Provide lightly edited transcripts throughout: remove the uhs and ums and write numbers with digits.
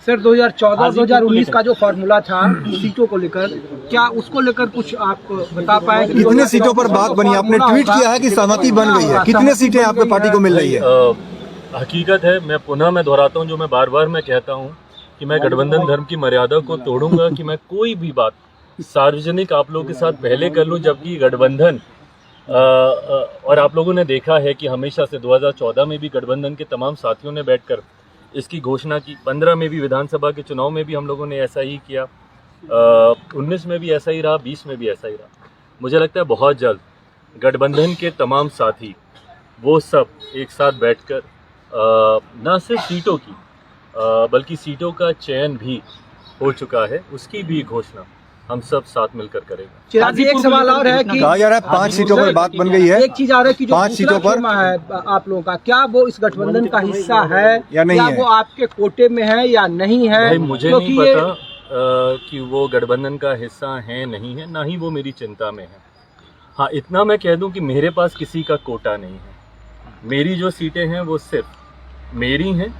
Sir 2014-2019 का जो formula था सीटों को लेकर, क्या उसको लेकर कुछ आप बता पाए? कितने सीटों पर बात बनी? आपने ट्वीट किया है कि सहमति बन गई है, कितने सीटें आपके पार्टी को मिल रही है? हकीकत है, मैं दोहराता हूं जो मैं बार बार कहता हूं कि मैं गठबंधन धर्म की मर्यादा को तोड़ूंगा कि मैं कोई भी बात सार्वजनिक आप लोगों के साथ पहले कर लूं, जबकि गठबंधन और आप लोगों ने देखा है कि हमेशा से 2014 में भी गठबंधन के तमाम साथियों ने बैठकर इसकी घोषणा की, 15 में भी विधानसभा के चुनाव में भी हम लोगों ने ऐसा ही किया, 19 में भी ऐसा ही रहा, 20 में भी ऐसा ही रहा। मुझे लगता है बहुत जल्द गठबंधन के तमाम साथी वो सब एक साथ बैठकर न सिर्फ सीटों की बल्कि सीटों का चयन भी हो चुका है, उसकी भी घोषणा हम सब साथ मिलकर करेंगे। चिराग जी, एक सवाल और है कि कहा जा रहा है 5 सीटों पर बात बन गई है। एक चीज आ रही है कि जो 5 सीटों पर है आप लोगों का, क्या वो इस गठबंधन का हिस्सा है या नहीं है? वो आपके कोटे में है या नहीं है? भाई मुझे नहीं पता कि वो गठबंधन का हिस्सा है नहीं है, ना ही वो मेरी चिंता में है। हाँ, इतना मैं कह दूं कि मेरे पास किसी का कोटा नहीं है। मेरी जो सीटें हैं वो सिर्फ मेरी हैं।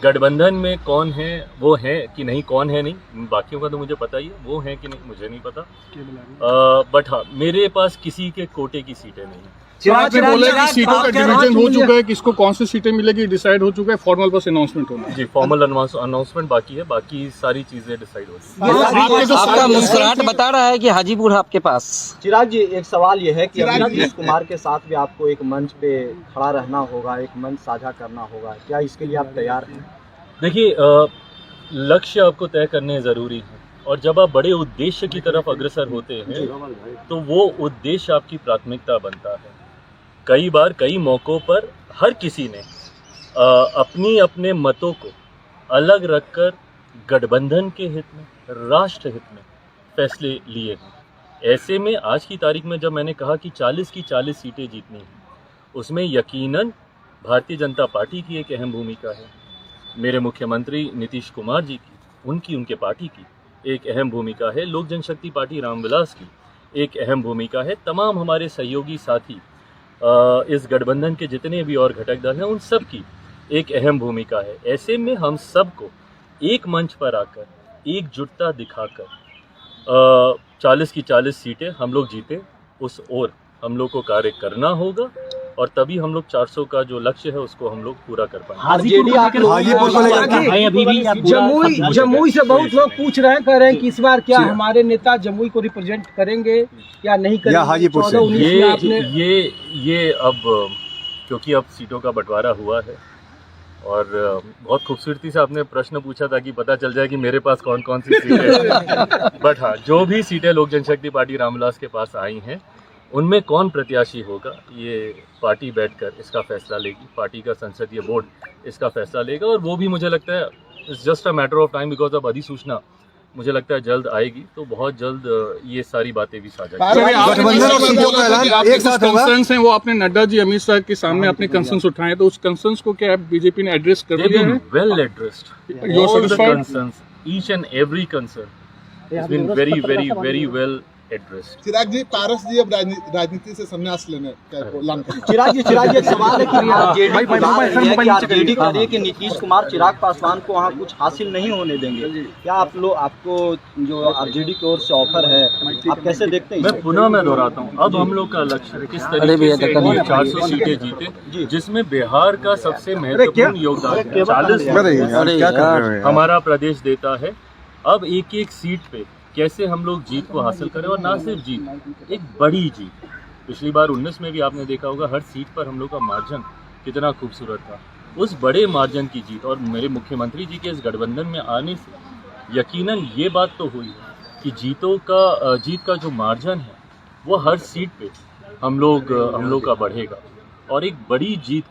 गठबंधन में कौन है वो है कि नहीं, कौन है नहीं, बाकियों का तो मुझे पता ही है, वो है कि नहीं मुझे नहीं पता। बट हाँ, मेरे पास किसी के कोटे की सीटें नहीं है। चिराग जी बोले कि सीटों का डिवीजन हो चुका है, किसको कौन सी सीटें मिलेगी डिसाइड हो चुका है, फॉर्मल बस अनाउंसमेंट होना है। जी, फॉर्मल अनाउंसमेंट बाकी है, बाकी सारी चीजें डिसाइड हो चुकी है। आपका मुस्कुराहट बता रहा है कि हाजीपुर आपके पास। चिराग जी, एक सवाल ये है कि अभी नीतीश कुमार के साथ भी आपको एक मंच पे खड़ा रहना होगा, एक मंच साझा करना होगा, क्या इसके लिए आप तैयार हैं? देखिए, लक्ष्य आपको तय करने ज़रूरी है, और जब आप बड़े उद्देश्य की तरफ अग्रसर होते हैं तो वो उद्देश्य आपकी प्राथमिकता बनता है। कई बार कई मौक़ों पर हर किसी ने अपनी अपने मतों को अलग रखकर गठबंधन के हित में, राष्ट्र हित में फैसले लिए हैं। ऐसे में आज की तारीख में जब मैंने कहा कि 40 की 40 सीटें जीतनी हैं, उसमें यकीनन भारतीय जनता पार्टी की एक अहम भूमिका है, मेरे मुख्यमंत्री नीतीश कुमार जी की, उनके पार्टी की एक अहम भूमिका है, लोक जनशक्ति पार्टी रामविलास की एक अहम भूमिका है, तमाम हमारे सहयोगी साथी इस गठबंधन के जितने भी और घटक दल हैं उन सब की एक अहम भूमिका है। ऐसे में हम सबको एक मंच पर आकर एकजुटता दिखाकर 40 की 40 सीटें हम लोग जीते, उस ओर हम लोग को कार्य करना होगा, और तभी हम लोग 400 का जो लक्ष्य है उसको हम लोग पूरा कर पाएंगे। जमुई से बहुत लोग पूछ रहे हैं, कह रहे हैं कि इस बार क्या हमारे नेता जमुई को रिप्रेजेंट करेंगे या नहीं करेंगे? हाजीपुर से ये अब क्योंकि अब सीटों का बंटवारा हुआ है, और बहुत खूबसूरती से आपने प्रश्न पूछा ताकि पता चल जाए कि मेरे पास कौन कौन सी सीटें हैं। बट हाँ, जो भी सीटें लोक जनशक्ति पार्टी रामविलास के पास आई हैं उनमें कौन प्रत्याशी होगा ये पार्टी बैठकर इसका फैसला लेगी, पार्टी का संसदीय बोर्ड इसका फैसला लेगा, और वो भी मुझे लगता है it's just a matter of time, because अब अधिसूचना मुझे लगता है जल्द आएगी, तो बहुत जल्द ये सारी बातें भी साझा कंसर्न्स हैं वो आपने नड्डा जी, अमित शाह के सामने अपने कंसर्न्स उठाए, तो उस कंसर्न्स को क्या बीजेपी ने एड्रेस कर दिया है? Well addressed, all the concerns, each and every concern has been very very very well addressed. Chirag ji, Paras ji अब राजनीति से संन्यास लेने का ऐलान कर। चिराग जी, एक सवाल है कि आरजेडी कह रही है कि नीतीश कुमार चिराग पासवान को वहाँ कुछ हासिल नहीं होने देंगे, क्या आपको जो आरजेडी की ओर से ऑफर है आप कैसे देखते हैं? मैं दोहराता हूँ, अब हम लोग का लक्ष्य किस तरीके से 400 सीटें जीते, जिसमें बिहार का सबसे महत्वपूर्ण योगदान 40 हमारा प्रदेश देता है। अब एक एक सीट पे कैसे हम लोग जीत को हासिल करें, और ना सिर्फ जीत, एक बड़ी जीत। पिछली बार 19 में भी आपने देखा होगा हर सीट पर हम लोग का मार्जिन कितना खूबसूरत था, उस बड़े मार्जिन की जीत, और मेरे मुख्यमंत्री जी के इस गठबंधन में आने से यकीनन ये बात तो हुई है कि जीत का जो मार्जिन है वो हर सीट पे हम लोग का बढ़ेगा, और एक बड़ी जीत